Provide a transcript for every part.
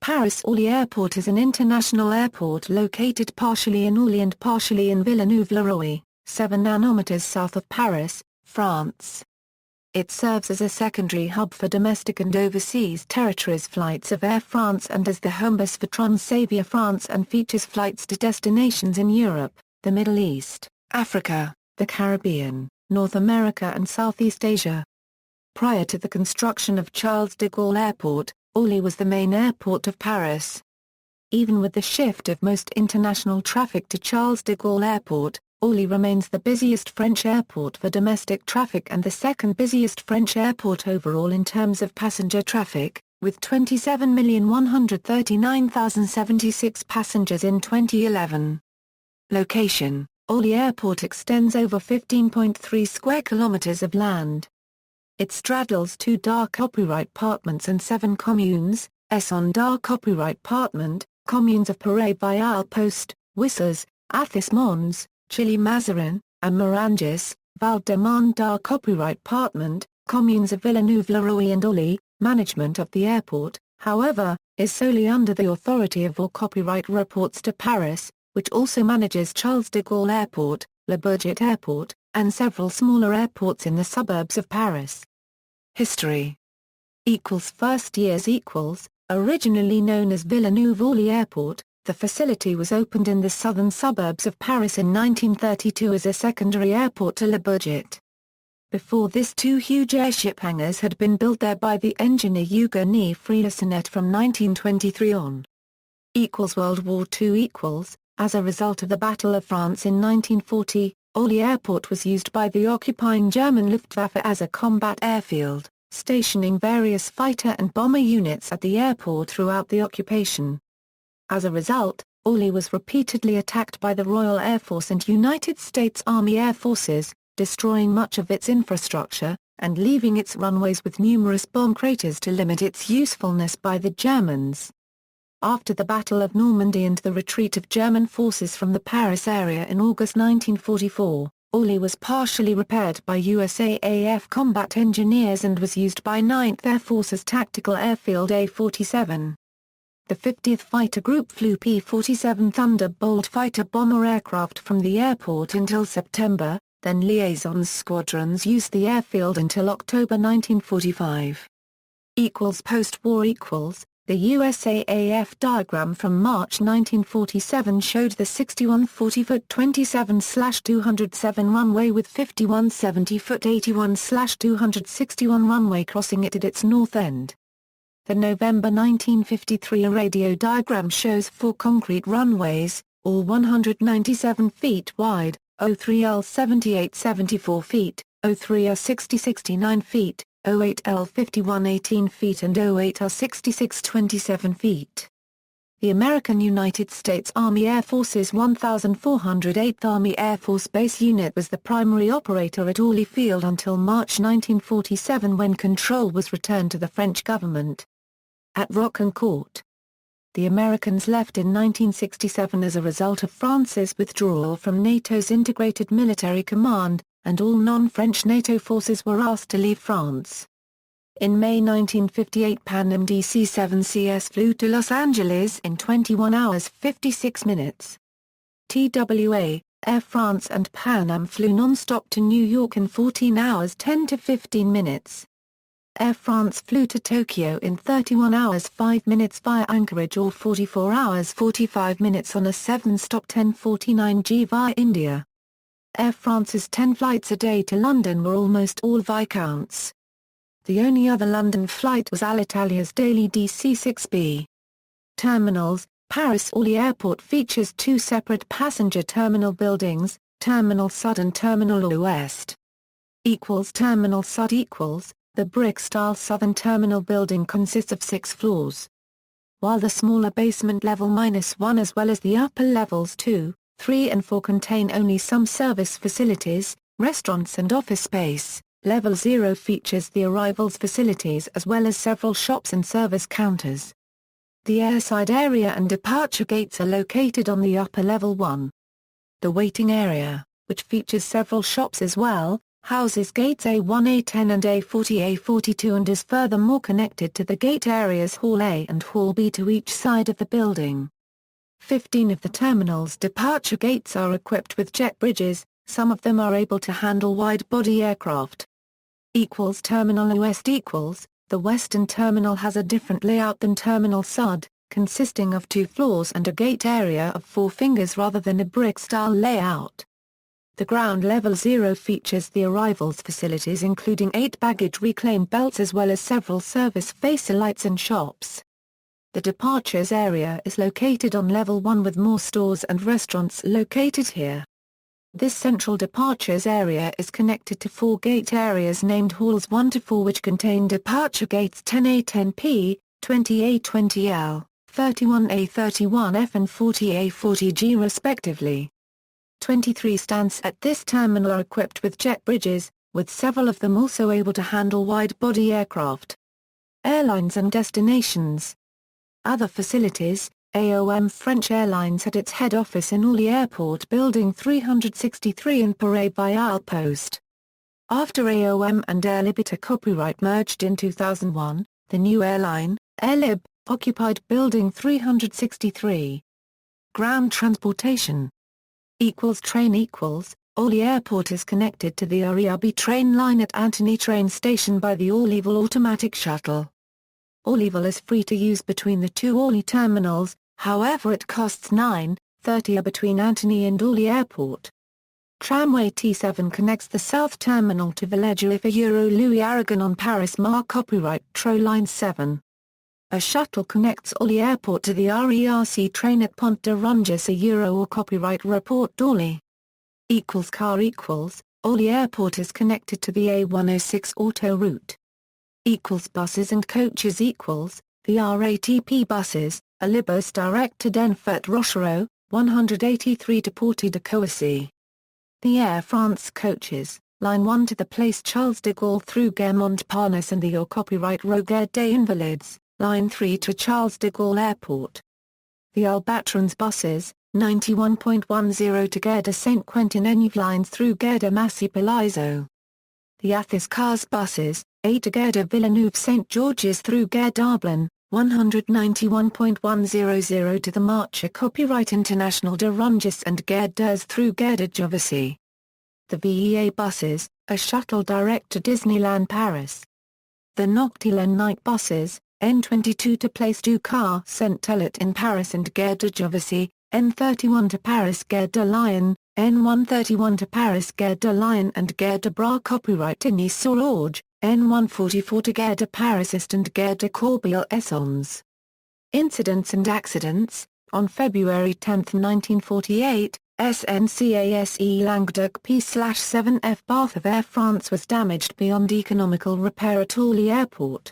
Paris Orly Airport is an international airport located partially in Orly and partially in Villeneuve-le-Roi, 7 nanometers south of Paris, France. It serves as a secondary hub for domestic and overseas territories flights of Air France and as the homebase for Transavia France, and features flights to destinations in Europe, the Middle East, Africa, the Caribbean, North America and Southeast Asia. Prior to the construction of Charles de Gaulle Airport, Orly was the main airport of Paris. Even with the shift of most international traffic to Charles de Gaulle Airport, Orly remains the busiest French airport for domestic traffic and the second busiest French airport overall in terms of passenger traffic, with 27,139,076 passengers in 2011. Location: Orly Airport extends over 15.3 square kilometers of land. It straddles 2 dark copyright partements and 7 communes, Essonnes copyright partement, communes of Paray-Vial Post, Wissers, Athis Mons, Chilly-Mazarin, and Morangis, Val-de-Marne copyright partement, communes of Villeneuve-le-Roi and Orly. Management of the airport, however, is solely under the authority of all copyright reports to Paris, which also manages Charles de Gaulle Airport, Le Bourget Airport, and several smaller airports in the suburbs of Paris. History. First years. Originally known as Villeneuve-Orly Airport, the facility was opened in the southern suburbs of Paris in 1932 as a secondary airport to Le Bourget. Before this, 2 huge airship hangars had been built there by the engineer Eugène Freyssinet from 1923 on. World War II. As a result of the Battle of France in 1940, Orly Airport was used by the occupying German Luftwaffe as a combat airfield, stationing various fighter and bomber units at the airport throughout the occupation. As a result, Orly was repeatedly attacked by the Royal Air Force and United States Army Air Forces, destroying much of its infrastructure, and leaving its runways with numerous bomb craters to limit its usefulness by the Germans. After the Battle of Normandy and the retreat of German forces from the Paris area in August 1944, Orly was partially repaired by USAAF combat engineers and was used by 9th Air Force as tactical airfield A-47. The 50th Fighter Group flew P-47 Thunderbolt fighter bomber aircraft from the airport until September, then liaison squadrons used the airfield until October 1945. Post-war. The USAAF diagram from March 1947 showed the 61 40-foot 27/207 runway with 51 70-foot 81/261 runway crossing it at its north end. The November 1953 radio diagram shows 4 concrete runways, all 197 feet wide, 03L 78-74 feet, 03R 60-69 feet, 08L 51-18 feet and 08R 66-27 feet. The American United States Army Air Force's 1408th Army Air Force Base Unit was the primary operator at Orly Field until March 1947 when control was returned to the French government. At Rocancourt. The Americans left in 1967 as a result of France's withdrawal from NATO's Integrated Military Command, and all non-French NATO forces were asked to leave France. In May 1958 Pan Am DC-7CS flew to Los Angeles in 21 hours 56 minutes. TWA, Air France and Pan Am flew non-stop to New York in 14 hours 10 to 15 minutes. Air France flew to Tokyo in 31 hours 5 minutes via Anchorage or 44 hours 45 minutes on a 7-stop 1049G via India. Air France's 10 flights a day to London were almost all Viscounts. The only other London flight was Alitalia's daily DC-6B. Terminals. Paris Orly Airport features 2 separate passenger terminal buildings, Terminal Sud and Terminal Ouest. Terminal Sud. The brick-style southern terminal building consists of 6 floors. While the smaller basement level -1 as well as the upper levels 2, 3 and 4 contain only some service facilities, restaurants and office space, level 0 features the arrivals facilities as well as several shops and service counters. The airside area and departure gates are located on the upper level 1. The waiting area, which features several shops as well, houses gates A1, A10 and A40, A42 and is furthermore connected to the gate areas Hall A and Hall B to each side of the building. 15 of the terminal's departure gates are equipped with jet bridges, some of them are able to handle wide-body aircraft. Terminal West the western terminal has a different layout than Terminal Sud, consisting of 2 floors and a gate area of 4 fingers rather than a brick-style layout. The ground level 0 features the arrivals facilities including 8 baggage reclaim belts as well as several service facer lights and shops. The departures area is located on level 1 with more stores and restaurants located here. This central departures area is connected to 4 gate areas named Halls 1 to 4 which contain departure gates 10A 10P, 20A 20L, 31A 31F and 40A 40G respectively. 23 stands at this terminal are equipped with jet bridges, with several of them also able to handle wide-body aircraft. Airlines and destinations. Other facilities, AOM French Airlines had its head office in Orly Airport Building 363 in Paray-by Post. After AOM and Air Liberté copyright merged in 2001, the new airline, Air Lib, occupied Building 363. Ground transportation. Train Orly Airport is connected to the Orly train line at Antony train station by the Orlyville automatic shuttle. Orlyville is free to use between the 2 Orly terminals, however it costs €9.30 between Antony and Orly Airport. Tramway T7 connects the south terminal to Villeneuve-le-Roi Louis Aragon on Paris Mar copyright TRO Line 7. A shuttle connects Orly Airport to the RERC train at Pont de Rungis or copyright Report d'Orly. Orly Airport is connected to the A106 autoroute. Buses and coaches the RATP buses, a Libus direct to Denfert Rochereau, 183 to Porte de Coissy. The Air France coaches, Line 1 to the Place Charles de Gaulle through Gare Montparnasse and the copyright Gare des Invalides, Line 3 to Charles de Gaulle Airport. The Albatrons buses, 91.10 to Gare de Saint-Quentin-en-Yves lines through Gare de Massy-Palaiseau. The Athis Cars buses, 8 to Gare de Villeneuve-Saint-Georges through Gare d'Arblon, 191.100 to the Marche Copyright International de Rungis and Gare d'Urs through Gare de Jovassy. The VEA buses, a shuttle direct to Disneyland Paris. The Noctilène night buses, N22 to Place du Car Saint-Helot in Paris and Gare de Jovassy, N31 to Paris Gare de Lyon, N131 to Paris Gare de Lyon and Gare de Bras copyright Nice-sur-Orge, N144 to Gare de Paris Est and Gare de Corbeil-Essonnes. Incidents and accidents. On February 10, 1948, SNCASE Languedoc P/7F Bath of Air France was damaged beyond economical repair at Orly Airport.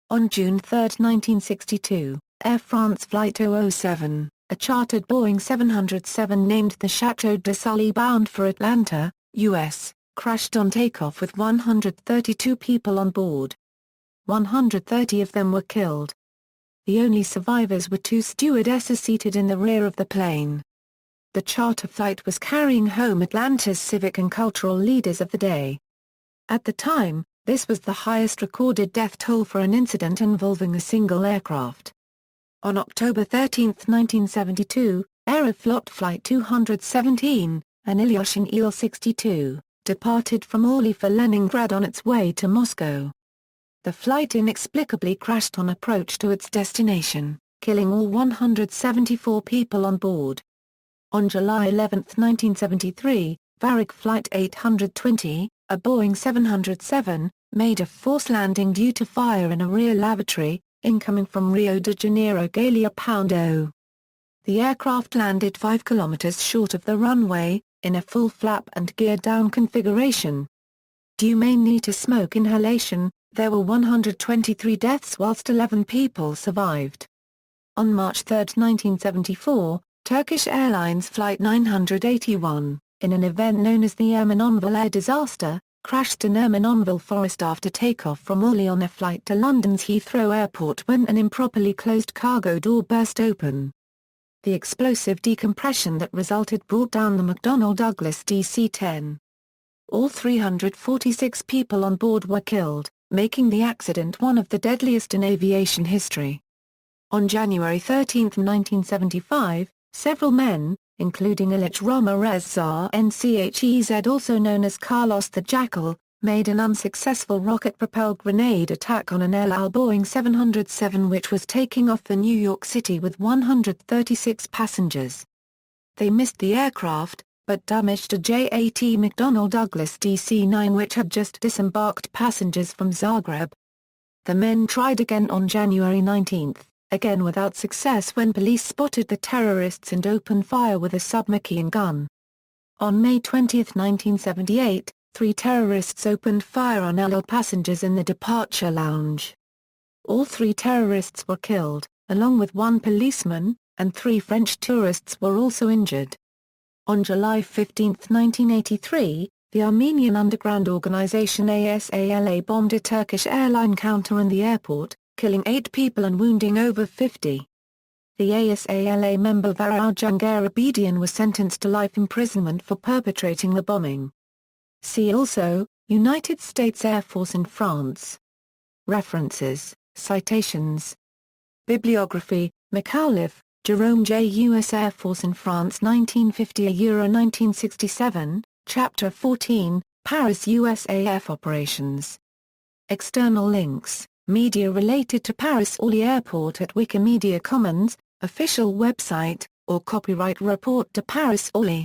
On June 3, 1962, Air France Flight 007, a chartered Boeing 707 named the Chateau de Sully bound for Atlanta, U.S., crashed on takeoff with 132 people on board. 130 of them were killed. The only survivors were 2 stewardesses seated in the rear of the plane. The charter flight was carrying home Atlanta's civic and cultural leaders of the day. At the time, this was the highest recorded death toll for an incident involving a single aircraft. On October 13, 1972, Aeroflot Flight 217, an Ilyushin Il-62, departed from Orly for Leningrad on its way to Moscow. The flight inexplicably crashed on approach to its destination, killing all 174 people on board. On July 11, 1973, Varig Flight 820, a Boeing 707, made a forced landing due to fire in a rear lavatory, incoming from Rio de Janeiro Galia #0. The aircraft landed 5 kilometers short of the runway, in a full flap and gear-down configuration. Due mainly to smoke inhalation, there were 123 deaths whilst 11 people survived. On March 3, 1974, Turkish Airlines Flight 981, in an event known as the Ermenonville Air Disaster, crashed in Ermenonville Forest after takeoff from Orly on a flight to London's Heathrow Airport when an improperly closed cargo door burst open. The explosive decompression that resulted brought down the McDonnell Douglas DC-10. All 346 people on board were killed, making the accident one of the deadliest in aviation history. On January 13, 1975, several men, including Ilich Ramirez Nchez, also known as Carlos the Jackal, made an unsuccessful rocket-propelled grenade attack on an El Al Boeing 707 which was taking off for New York City with 136 passengers. They missed the aircraft, but damaged a J-AT McDonnell Douglas DC-9 which had just disembarked passengers from Zagreb. The men tried again on January 19, again without success when police spotted the terrorists and opened fire with a submachine gun. On May 20, 1978, 3 terrorists opened fire on El Al passengers in the departure lounge. All 3 terrorists were killed, along with 1 policeman, and 3 French tourists were also injured. On July 15, 1983, the Armenian underground organization ASALA bombed a Turkish airline counter in the airport, killing 8 people and wounding over 50. The ASALA member Varao Jungir Abedian was sentenced to life imprisonment for perpetrating the bombing. See also, United States Air Force in France. References, citations. Bibliography, McAuliffe, Jerome J. U.S. Air Force in France 1950–1967, Chapter 14, Paris USAF Operations. External links, media related to Paris Orly Airport at Wikimedia Commons, official website, or copyright report to Paris Orly.